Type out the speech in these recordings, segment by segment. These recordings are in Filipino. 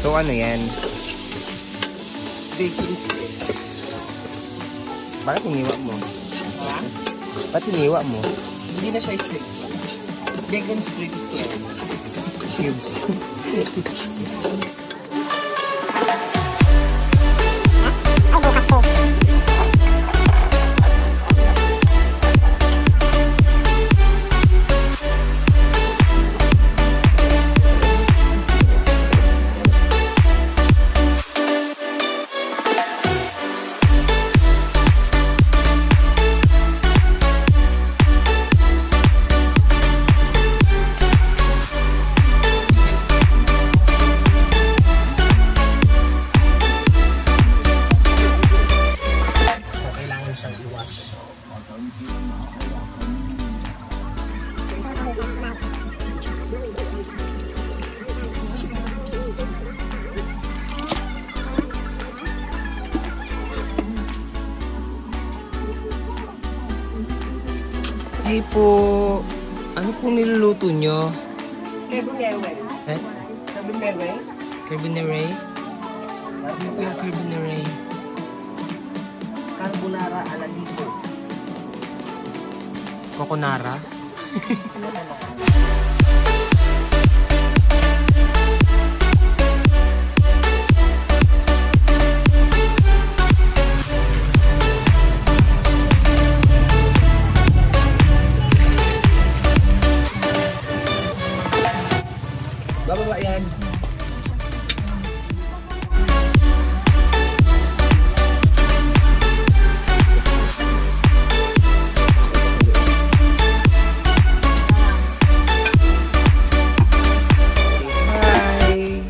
So ano yan? Bacon sticks. Bakit iniwa mo? Ha? Bakit iniwa mo? Hindi na siya sticks. Bacon sticks ko yan. Cubes. Ay po, ano pong niluluto nyo? Carbonara. Eh? Carbonara. Carbonara? Ano po yung carbonara? Carbonara Ala Coco. Coconara? Bababa yan. Hi!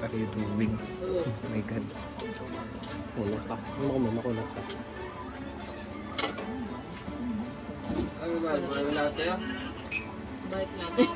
What are you doing? Oh my God. Kulak ka. Ano ko muna kulak ka? Ano ba? Wala tayo? Balik natin.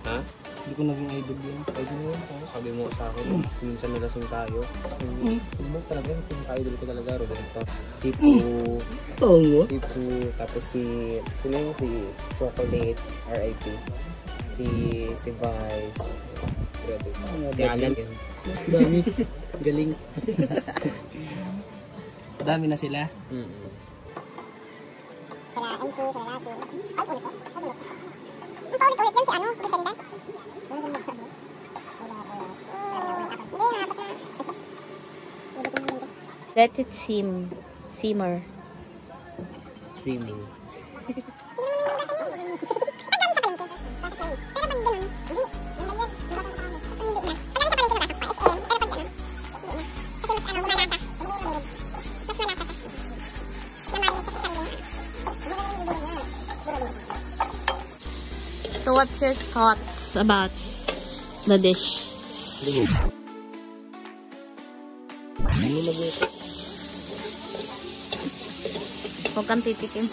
Ha? Hindi ko naging idol yun. Idol mo ako. Sabi mo sa akin, minsan nalasing tayo. Mo talaga, pinaka-idol ko talaga. Roberto. Si Poo. Si Poo. Tapos sino yung si Chocolate, R.I.P. Si Vice. Si Alan. Dami. Galing. Dami na sila. Sila MC, sila Lassie. Ay, ulit po. Ay, ulit. Ang paulit-ulit yan si ano? Presenda? Ulit. Let it simmer. Swimming. what's your thoughts about the dish? Huwag kang titikim.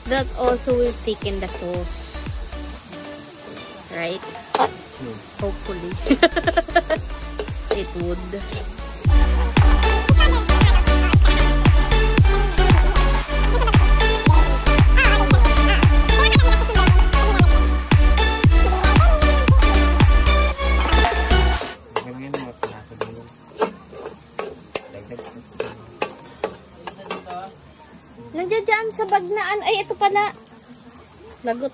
That also will thicken the sauce. Right? Hopefully. It would. Nandiyan dyan sa bagnaan. Ay, ito pala. Lagot.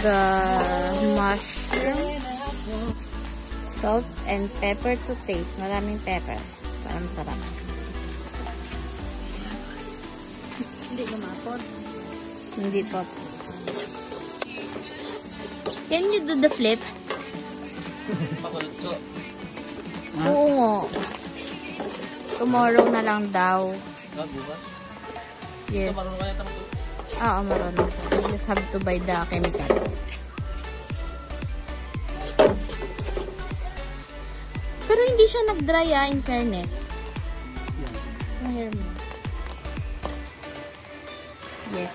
The mushroom, salt and pepper to taste. Maraming pepper. Parang sarap. Hindi lumapot. Hindi po. Can you do the flip? Pakulit ko. Oo nga. Tomorrow na lang daw. Bukas? Yes. Ito, marunong ka na ito. Oo, marunong. You just have to buy the chemical. Pero hindi siya nag-dry in fairness. Yung hair mo. Yes.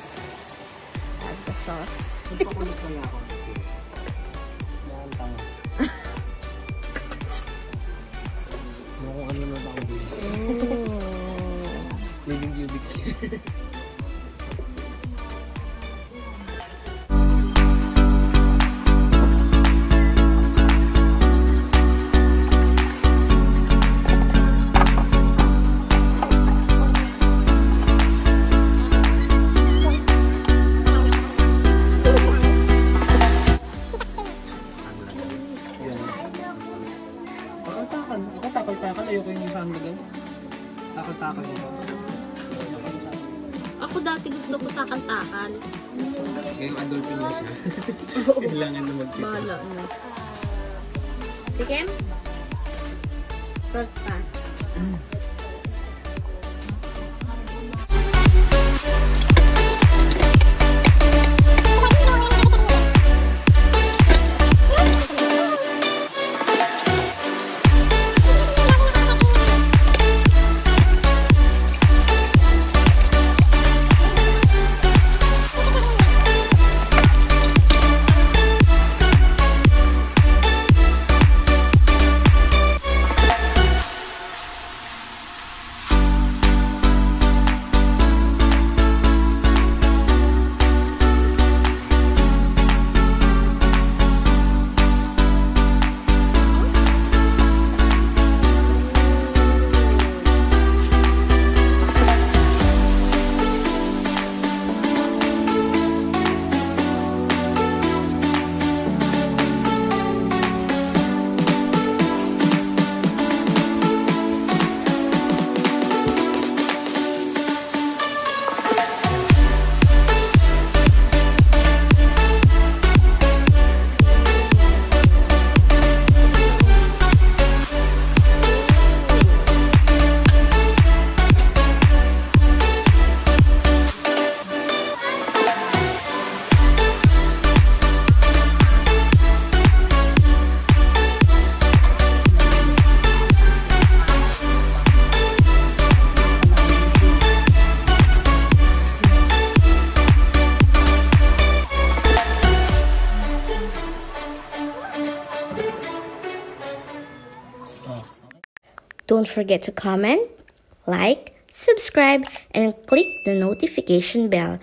Add the sauce. Pakulit ko na ako. Nakantang. Kung ano naman ako din. Living cubic. Takal-takal. Ayoko yung hanggang. Takal-takal ito. Ako dati gusto ko takal-takal. Ngayong adulting na siya. Kailangan na mag-tito. Bahala mo. Tikim? Salt pa. Don't forget to comment, like, subscribe, and click the notification bell